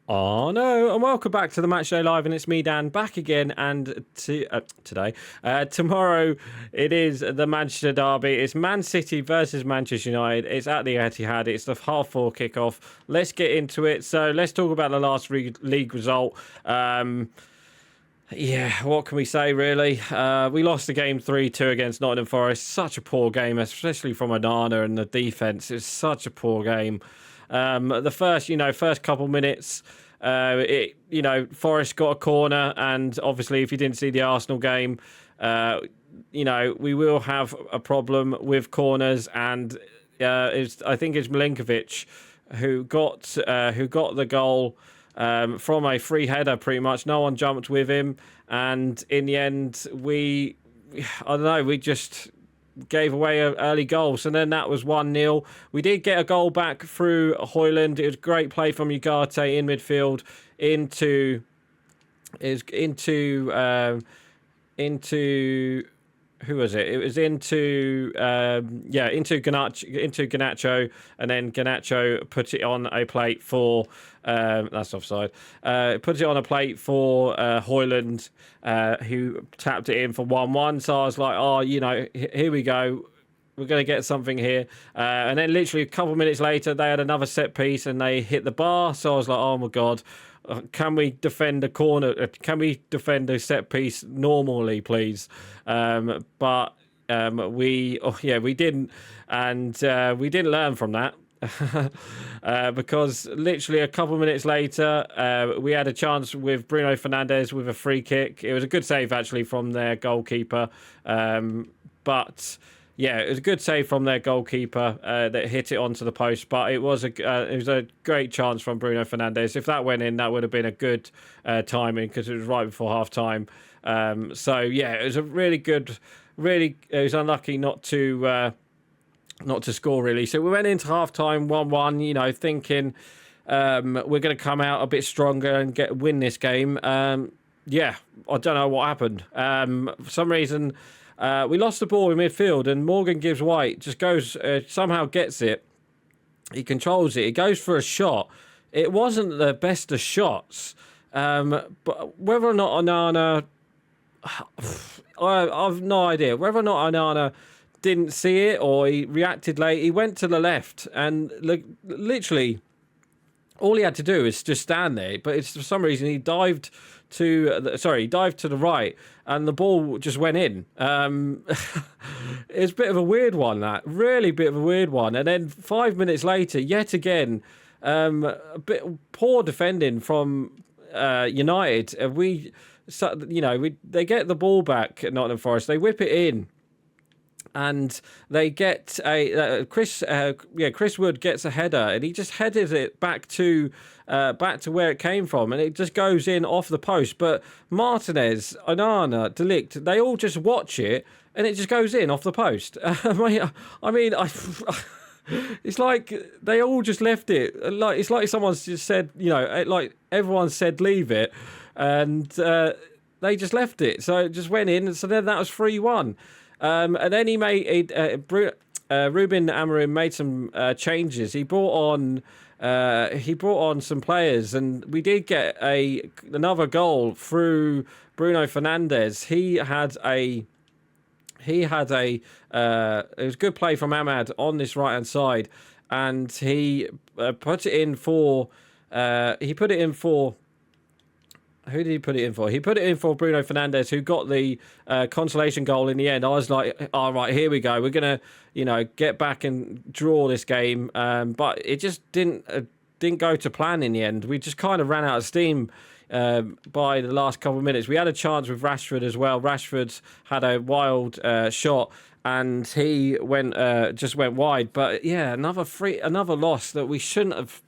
Oh no, and welcome back to the Matchday Live, and it's me, Dan, back again. And tomorrow, it is the Manchester derby. It's Man City versus Manchester United. It's at the Etihad. It's the 4:30 kickoff. Let's get into it. So let's talk about the last league result. Yeah, what can we say, really? We lost the game 3-2 against Nottingham Forest. Such a poor game, especially from Onana and the defence. It's such a poor game. The first couple minutes, Forest got a corner, and obviously, if you didn't see the Arsenal game, we will have a problem with corners, and I think it's Milinkovic who got the goal from a free header. Pretty much, no one jumped with him, and in the end, we just gave away an early goal. So then that was 1-0. We did get a goal back through Højlund. It was a great play from Ugarte in midfield into who was it? It was into Garnacho, and then Garnacho put it on a plate for that's offside. Put it on a plate for Højlund, who tapped it in for 1-1. So I was like, here we go. We're going to get something here. And then literally a couple of minutes later, they had another set piece and they hit the bar. So I was like, oh my God. Can we defend a corner? Can we defend a set piece normally, please? But we didn't, and we didn't learn from that. Because literally a couple of minutes later, we had a chance with Bruno Fernandes with a free kick. It was a good save actually from their goalkeeper, but. Yeah, it was a good save from their goalkeeper that hit it onto the post, but it was a great chance from Bruno Fernandes. If that went in, that would have been a good timing because it was right before half time. So yeah, it was a really good. It was unlucky not to score really. So we went into half time 1-1. Thinking we're going to come out a bit stronger and win this game. Yeah, I don't know what happened. For some reason. We lost the ball in midfield, and Morgan Gibbs White just goes, somehow gets it. He controls it. He goes for a shot. It wasn't the best of shots, but whether or not Onana, I've no idea. Whether or not Onana didn't see it or he reacted late, he went to the left, and literally all he had to do is just stand there. But for some reason he dived to the right, and the ball just went in. It's a bit of a weird one, that really bit of a weird one. And then 5 minutes later, yet again, a bit poor defending from United. They get the ball back at Nottingham Forest, they whip it in. And they get Chris Wood gets a header, and he just headed it back to where it came from, and it just goes in off the post. But Martinez, Onana, De Ligt, they all just watch it, and it just goes in off the post. It's like they all just left it. Like it's like someone's just said, like everyone said, leave it, and they just left it. So it just went in, and so then that was 3-1. And then he made Ruben Amorim made some changes. He brought on some players, and we did get another goal through Bruno Fernandes. It was good play from Ahmad on this right hand side, and he put it in for. Who did he put it in for? He put it in for Bruno Fernandes, who got the consolation goal in the end. I was like, all right, here we go. We're going to, get back and draw this game. But it just didn't go to plan in the end. We just kind of ran out of steam by the last couple of minutes. We had a chance with Rashford as well. Rashford had a wild shot, and he just went wide. But yeah, another loss that we shouldn't have.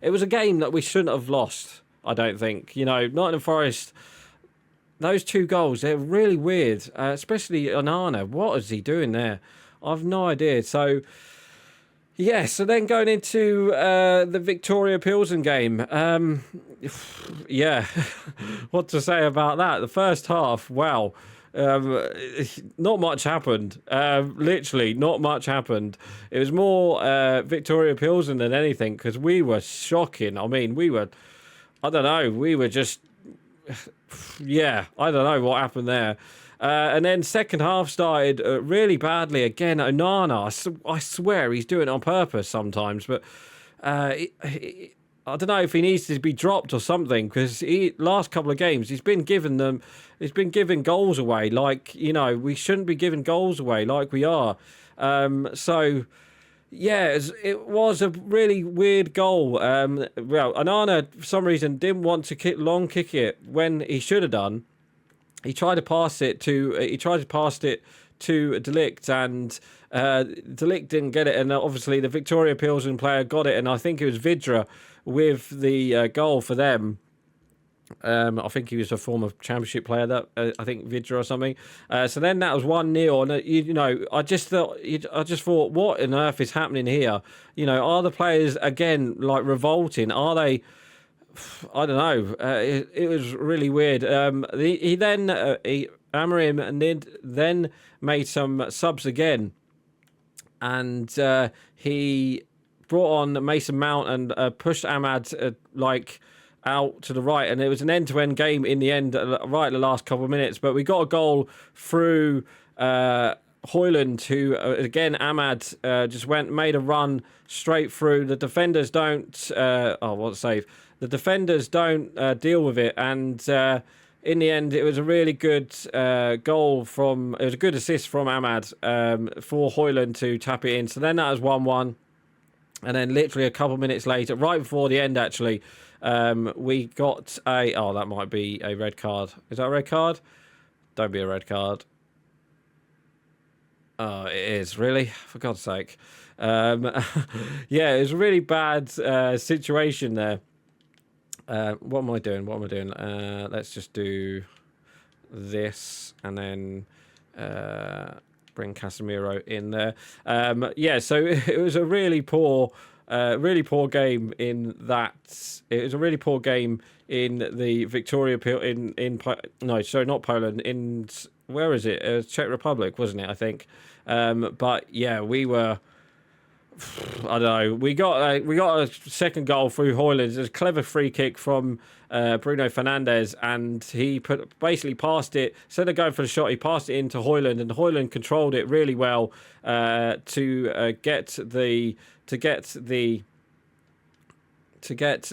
It was a game that we shouldn't have lost. I don't think. Nottingham Forest, those two goals, they're really weird, especially Onana. What is he doing there? I've no idea. So, yeah, so then going into the Victoria Pilsen game. Yeah, what to say about that? The first half, wow. Not much happened. Literally, not much happened. It was more Victoria Pilsen than anything, because we were shocking. I mean, we were I don't know. We were just, yeah, I don't know what happened there. And then second half started really badly again. Onana, I swear he's doing it on purpose sometimes, but I don't know if he needs to be dropped or something, because last couple of games he's been giving goals away. Like, you know, we shouldn't be giving goals away like we are. So yeah, it was a really weird goal. Well, Onana for some reason didn't want to kick it when he should have done. He tried to pass it to De Ligt, and De Ligt didn't get it, and obviously the Victoria Pilsen player got it, and I think it was Vidra with the goal for them. I think he was a former championship player, that I think Vidra or something. So then that was 1-0, and you know, I just thought, what on earth is happening here? You know, are the players again like revolting? Are they? I don't know. It was really weird. Amorim then made some subs again, and he brought on Mason Mount and pushed Ahmad out to the right, and it was an end-to-end game in the end, right at the last couple of minutes. But we got a goal through Højlund, who again Ahmad just made a run straight through. The defenders don't. What a save! The defenders don't deal with it, and in the end, it was a really good goal from. It was a good assist from Ahmad for Højlund to tap it in. So then that was 1-1, and then literally a couple of minutes later, right before the end, actually. We got a... Oh, that might be a red card. Is that a red card? Don't be a red card. Oh, it is. Really? For God's sake. Yeah, it was a really bad situation there. What am I doing? Let's just do this and then bring Casemiro in there. Yeah, so it was a really poor game in that. It was a really poor game in the Victoria not Poland, in where is it? Czech Republic, wasn't it? I think. But yeah, we were. I don't know. We got a second goal through Højlund. It was a clever free kick from Bruno Fernandes, and he basically passed it. Instead of going for the shot, he passed it into Højlund, and Højlund controlled it really well to get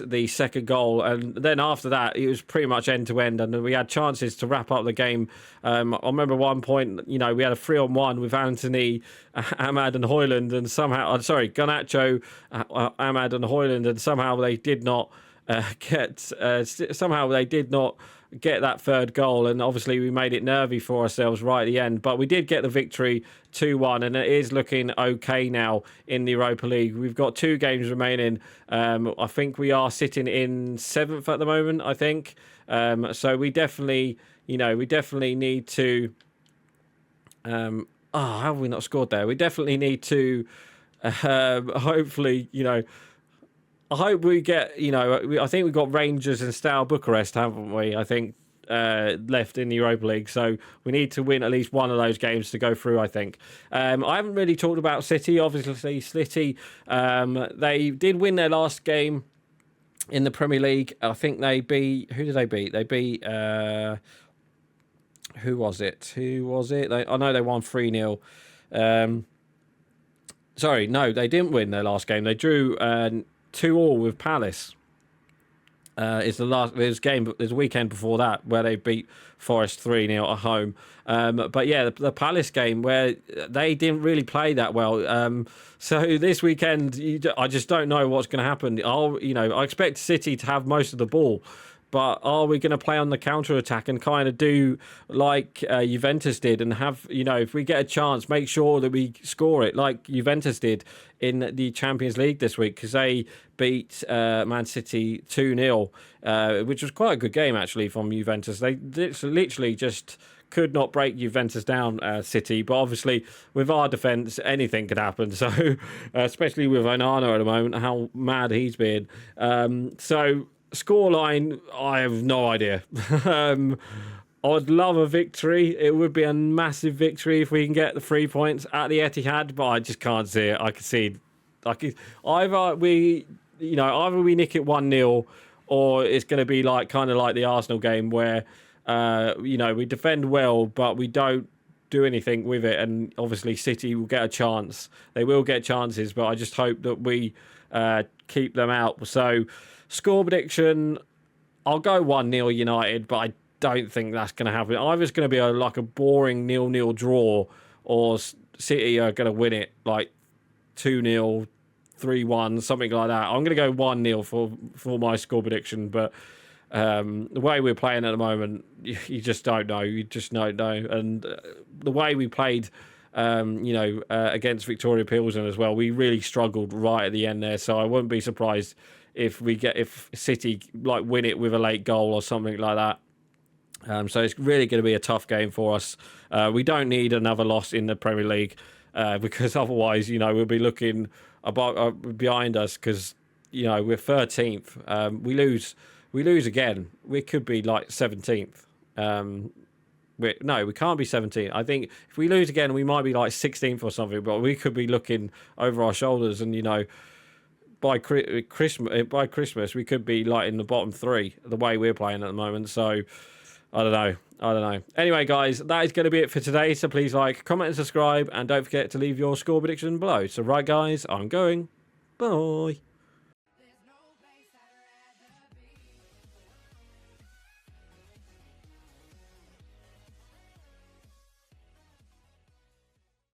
the second goal. And then after that, it was pretty much end to end, and we had chances to wrap up the game. I remember one point, you know, we had a 3-on-1 with Anthony, Ahmad and Højlund, and somehow, Garnacho, Ahmad and Højlund, and somehow they did not get that third goal, and obviously we made it nervy for ourselves right at the end. But we did get the victory 2-1, and it is looking okay now in the Europa League. We've got 2 games remaining. I think we are sitting in 7th at the moment, I think. So we definitely need to... how have we not scored there? We definitely need to hopefully, you know... I hope we get, you know, I think we've got Rangers and Steaua Bucharest, haven't we? I think left in the Europa League. So we need to win at least one of those games to go through, I think. I haven't really talked about City. Obviously, City, they did win their last game in the Premier League. I think they beat... Who did they beat? They beat... who was it? I know they won 3-0. Sorry, no, they didn't win their last game. They drew... 2-2 with Palace. There's a weekend before that where they beat Forest 3-0 at home. But yeah, the Palace game where they didn't really play that well. So this weekend, I just don't know what's going to happen. I expect City to have most of the ball, but are we going to play on the counter attack and kind of do like Juventus did and have, you know, if we get a chance, make sure that we score it like Juventus did in the Champions League this week, because they beat Man City 2-0, which was quite a good game actually from Juventus. They literally just could not break Juventus down, City, but obviously with our defence anything could happen. So especially with Onana at the moment, how mad he's been. So scoreline, I have no idea. I'd love a victory. It would be a massive victory if we can get the 3 points at the Etihad, but I just can't see it. Either we nick it 1-0, or it's going to be like kind of like the Arsenal game where you know, we defend well, but we don't do anything with it. And obviously, City will get a chance. They will get chances, but I just hope that we keep them out. So, score prediction, I'll go 1-0 United, but I don't think that's going to happen. Either it's going to be like a boring 0-0 draw, or City are going to win it like 2-0, 3-1, something like that. I'm going to go 1-0 for my score prediction, but the way we're playing at the moment, you just don't know. You just don't know. And the way we played, you know, against Victoria Pilsen as well, we really struggled right at the end there. So I wouldn't be surprised if City like win it with a late goal or something like that. So it's really going to be a tough game for us. We don't need another loss in the Premier League because otherwise, you know, we'll be looking behind us because, you know, we're 13th. We lose again, we could be like 17th. No, we can't be 17th. I think if we lose again, we might be like 16th or something. But we could be looking over our shoulders, and you know, by Christmas, we could be like in the bottom three. The way we're playing at the moment, so I don't know. Anyway, guys, that is going to be it for today. So please like, comment, and subscribe, and don't forget to leave your score prediction below. So right, guys, I'm going. Bye.